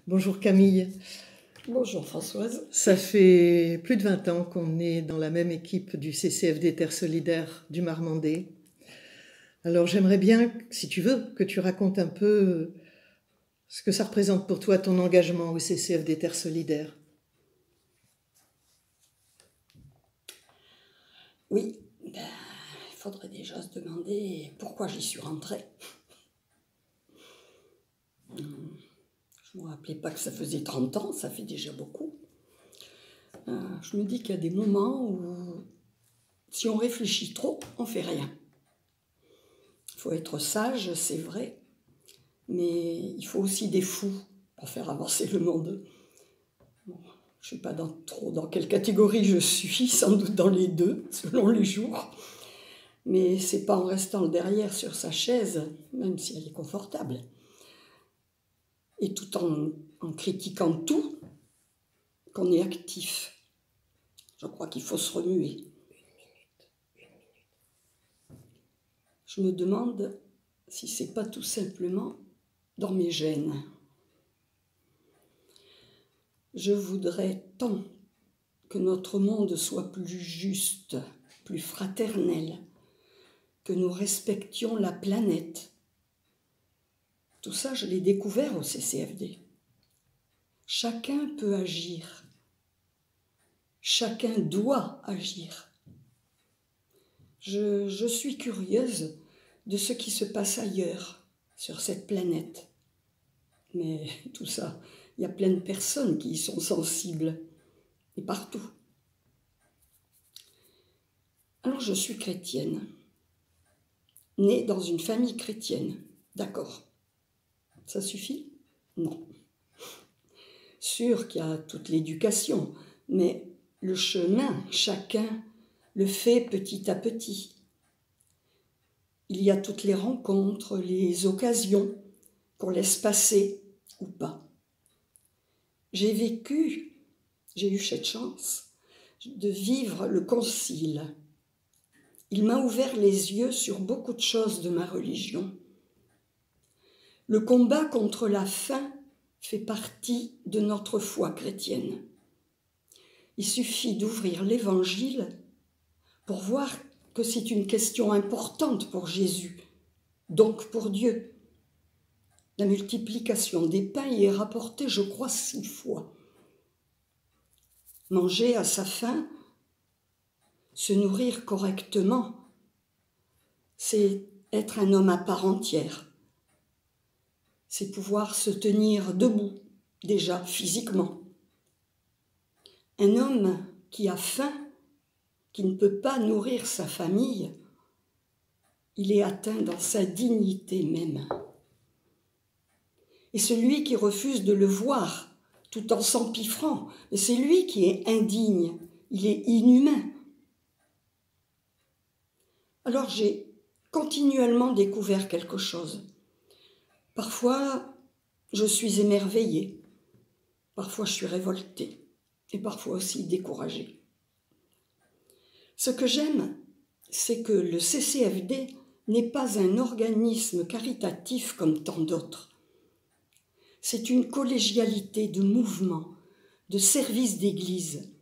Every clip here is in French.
Bonjour Camille. Bonjour Françoise. Ça fait plus de 20 ans qu'on est dans la même équipe du CCFD Terre Solidaire du Marmandais. Alors j'aimerais bien, si tu veux, que tu racontes un peu ce que ça représente pour toi ton engagement au CCFD Terre Solidaire. Oui, il faudrait déjà se demander pourquoi j'y suis rentrée. Je ne me rappelais pas que ça faisait 30 ans, ça fait déjà beaucoup. Je me dis qu'il y a des moments où, si on réfléchit trop, on ne fait rien. Il faut être sage, c'est vrai, mais il faut aussi des fous pour faire avancer le monde. Bon, je ne sais pas trop dans quelle catégorie je suis, sans doute dans les deux, selon les jours. Mais c'est pas en restant derrière sur sa chaise, même si elle est confortable, et tout en critiquant tout, qu'on est actif. Je crois qu'il faut se remuer. Je me demande si c'est pas tout simplement dans mes gènes. Je voudrais tant que notre monde soit plus juste, plus fraternel, que nous respections la planète. Tout ça, je l'ai découvert au CCFD. Chacun peut agir. Chacun doit agir. Je suis curieuse de ce qui se passe ailleurs, sur cette planète. Mais tout ça, il y a plein de personnes qui y sont sensibles, et partout. Alors je suis chrétienne, née dans une famille chrétienne, d'accord. Ça suffit? Non. Sûr qu'il y a toute l'éducation, mais le chemin, chacun le fait petit à petit. Il y a toutes les rencontres, les occasions qu'on laisse passer ou pas. J'ai eu cette chance de vivre le concile. Il m'a ouvert les yeux sur beaucoup de choses de ma religion. Le combat contre la faim fait partie de notre foi chrétienne. Il suffit d'ouvrir l'Évangile pour voir que c'est une question importante pour Jésus, donc pour Dieu. La multiplication des pains y est rapportée, je crois, 6 fois. Manger à sa faim, se nourrir correctement, c'est être un homme à part entière. C'est pouvoir se tenir debout, déjà physiquement. Un homme qui a faim, qui ne peut pas nourrir sa famille, il est atteint dans sa dignité même. Et celui qui refuse de le voir, tout en s'empiffrant, c'est lui qui est indigne, il est inhumain. Alors j'ai continuellement découvert quelque chose. Parfois, je suis émerveillée, parfois je suis révoltée, et parfois aussi découragée. Ce que j'aime, c'est que le CCFD n'est pas un organisme caritatif comme tant d'autres. C'est une collégialité de mouvements, de services d'église.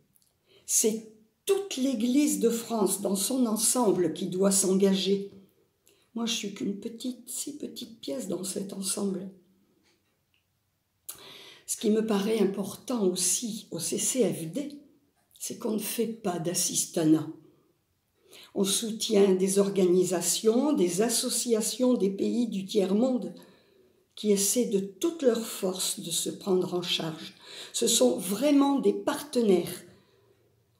C'est toute l'Église de France dans son ensemble qui doit s'engager. Moi, je suis qu'une si petite pièce dans cet ensemble. Ce qui me paraît important aussi au CCFD, c'est qu'on ne fait pas d'assistanat. On soutient des organisations, des associations des pays du tiers-monde qui essaient de toute leur force de se prendre en charge. Ce sont vraiment des partenaires.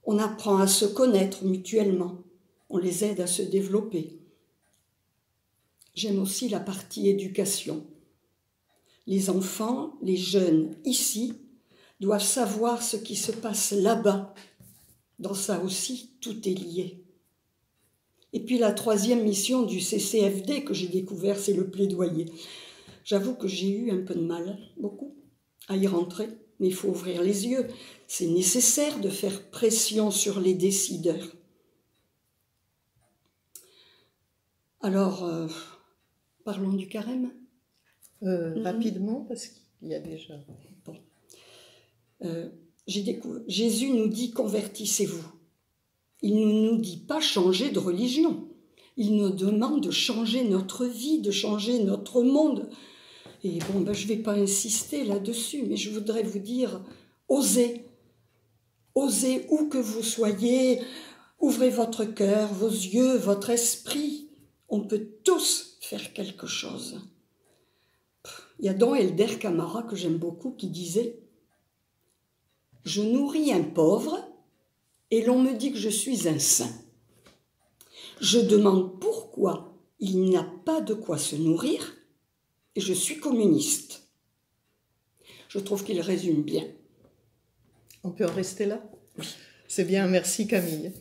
On apprend à se connaître mutuellement. On les aide à se développer. J'aime aussi la partie éducation. Les enfants, les jeunes ici, doivent savoir ce qui se passe là-bas. Dans ça aussi, tout est lié. Et puis la troisième mission du CCFD que j'ai découvert, c'est le plaidoyer. J'avoue que j'ai eu un peu de mal, beaucoup, à y rentrer, mais il faut ouvrir les yeux. C'est nécessaire de faire pression sur les décideurs. Alors, parlons du carême. Rapidement, parce que il y a déjà. Bon. Jésus nous dit convertissez-vous. Il ne nous dit pas changer de religion. Il nous demande de changer notre vie, de changer notre monde. Et bon, je ne vais pas insister là-dessus, mais je voudrais vous dire, osez. Osez où que vous soyez, ouvrez votre cœur, vos yeux, votre esprit. On peut tous faire quelque chose. Il y a Don Helder Camara, que j'aime beaucoup, qui disait « Je nourris un pauvre et l'on me dit que je suis un saint. Je demande pourquoi il n'a pas de quoi se nourrir et je suis communiste. » Je trouve qu'il résume bien. On peut en rester là? Oui. C'est bien, merci Camille.